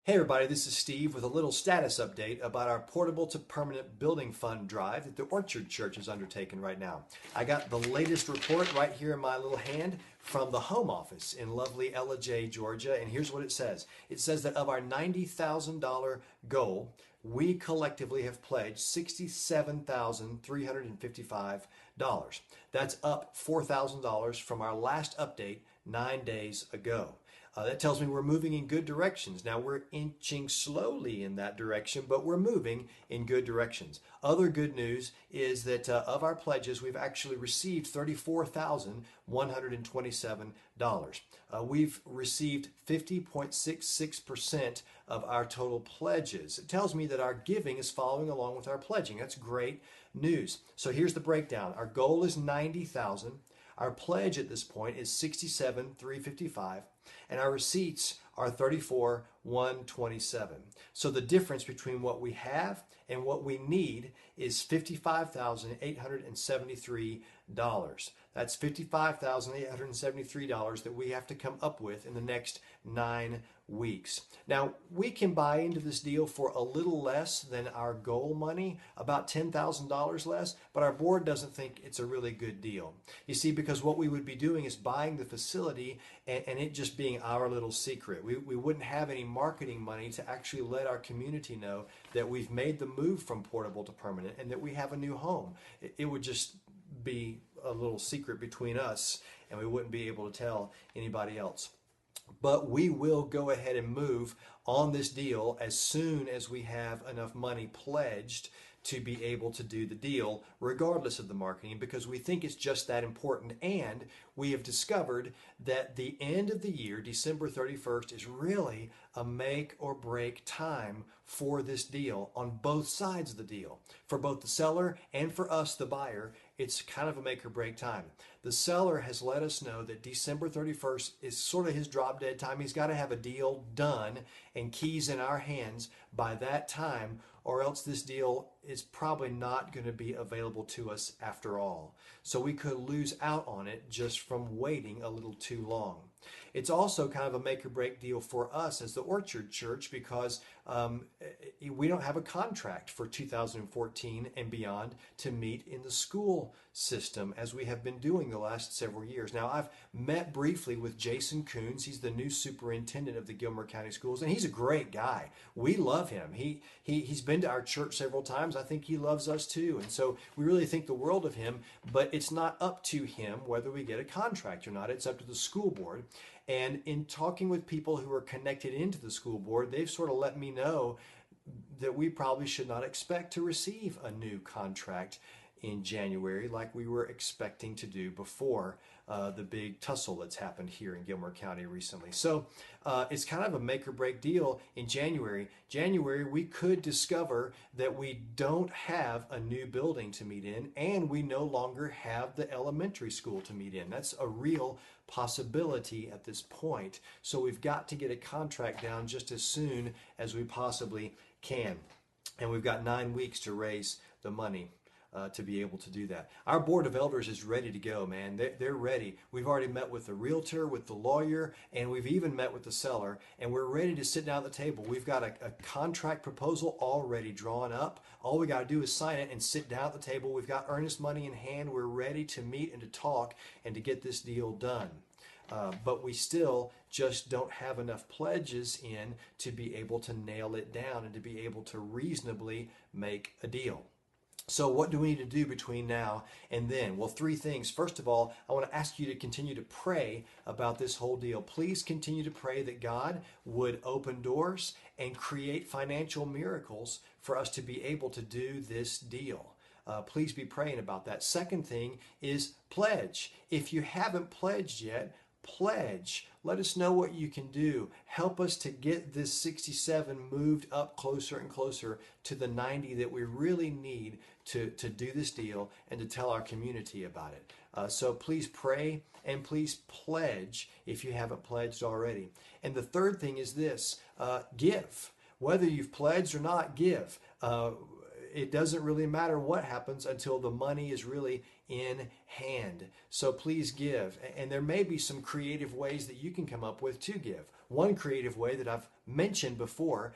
Hey everybody, this is Steve with a little status update about our Portable to Permanent Building Fund drive that the Orchard Church is undertaking right now. I got the latest report right here in my little hand from the Home Office in lovely Ellijay, Georgia, and here's what it says. It says that of our $90,000 goal, we collectively have pledged $67,355. That's up $4,000 from our last update 9 days ago. That tells me we're moving in good directions. Now we're inching slowly in that direction, but we're moving in good directions. Other good news is that of our pledges, we've actually received $34,127. We've received 50.66% of our total pledges. It tells me that our giving is following along with our pledging. That's great news. So here's the breakdown. Our goal is 90,000. Our pledge at this point is 67,355, and our receipts are 34,127. So the difference between what we have and what we need is $55,873. That's $55,873 that we have to come up with in the next 9 weeks. Now, we can buy into this deal for a little less than our goal money, about $10,000 less, but our board doesn't think it's a really good deal. You see, because what we would be doing is buying the facility and it just being our little secret. We wouldn't have any marketing money to actually let our community know that we've made the move from portable to permanent and that we have a new home. It would just be a little secret between us and we wouldn't be able to tell anybody else. But we will go ahead and move on this deal as soon as we have enough money pledged to be able to do the deal, regardless of the marketing, because we think it's just that important. And we have discovered that the end of the year, December 31st, is really a make or break time for this deal on both sides of the deal. For both the seller and for us, the buyer, it's kind of a make or break time. The seller has let us know that December 31st is sort of his drop dead time. He's got to have a deal done and keys in our hands by that time, or else this deal is probably not going to be available to us after all. So we could lose out on it just from waiting a little too long. It's also kind of a make or break deal for us as the Orchard Church because we don't have a contract for 2014 and beyond to meet in the school system as we have been doing the last several years. Now, I've met briefly with Jason Coons. He's the new superintendent of the Gilmer County Schools, and he's a great guy. We love him. He's been to our church several times. I think he loves us too. And so we really think the world of him, but it's not up to him whether we get a contract or not. It's up to the school board. And in talking with people who are connected into the school board, they've sort of let me know that we probably should not expect to receive a new contract in January like we were expecting to do before the big tussle that's happened here in Gilmer County recently. So it's kind of a make or break deal in January. January, we could discover that we don't have a new building to meet in and we no longer have the elementary school to meet in. That's a real possibility at this point. So we've got to get a contract down just as soon as we possibly can. And we've got 9 weeks to raise the money to be able to do that. Our board of elders is ready to go, man. They're ready. We've already met with the realtor, with the lawyer, and we've even met with the seller, and we're ready to sit down at the table. We've got a contract proposal already drawn up. All we got to do is sign it and sit down at the table. We've got earnest money in hand. We're ready to meet and to talk and to get this deal done. But we still just don't have enough pledges in to be able to nail it down and to be able to reasonably make a deal. So what do we need to do between now and then? Well, 3 things. First of all, I want to ask you to continue to pray about this whole deal. Please continue to pray that God would open doors and create financial miracles for us to be able to do this deal. Please be praying about that. Second thing is pledge. If you haven't pledged yet, pledge. Let us know what you can do. Help us to get this 67 moved up closer and closer to the 90 that we really need to do this deal and to tell our community about it. So please pray and please pledge if you haven't pledged already. And the third thing is this, give. Whether you've pledged or not, give. It doesn't really matter what happens until the money is really in hand. So please give. And there may be some creative ways that you can come up with to give. One creative way that I've mentioned before,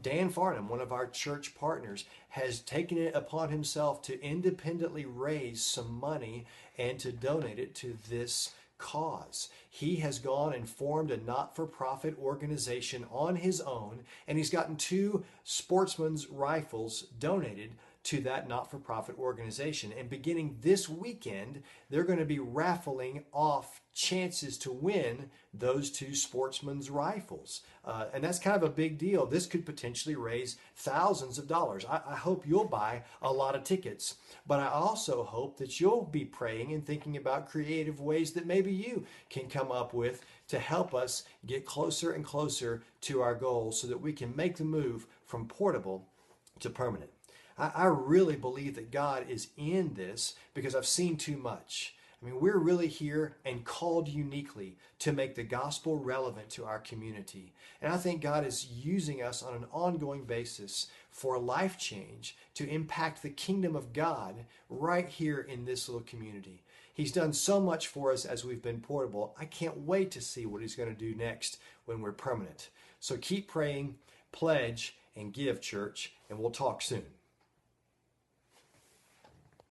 Dan Farnham, one of our church partners, has taken it upon himself to independently raise some money and to donate it to this cause. He has gone and formed a not-for-profit organization on his own, and he's gotten 2 sportsman's rifles donated to that not-for-profit organization. And beginning this weekend, they're going to be raffling off chances to win those 2 sportsman's rifles. And that's kind of a big deal. This could potentially raise thousands of dollars. I hope you'll buy a lot of tickets, but I also hope that you'll be praying and thinking about creative ways that maybe you can come up with to help us get closer and closer to our goal so that we can make the move from portable to permanent. I really believe that God is in this because I've seen too much. I mean, we're really here and called uniquely to make the gospel relevant to our community. And I think God is using us on an ongoing basis for life change to impact the kingdom of God right here in this little community. He's done so much for us as we've been portable. I can't wait to see what he's going to do next when we're permanent. So keep praying, pledge, and give, church, and we'll talk soon.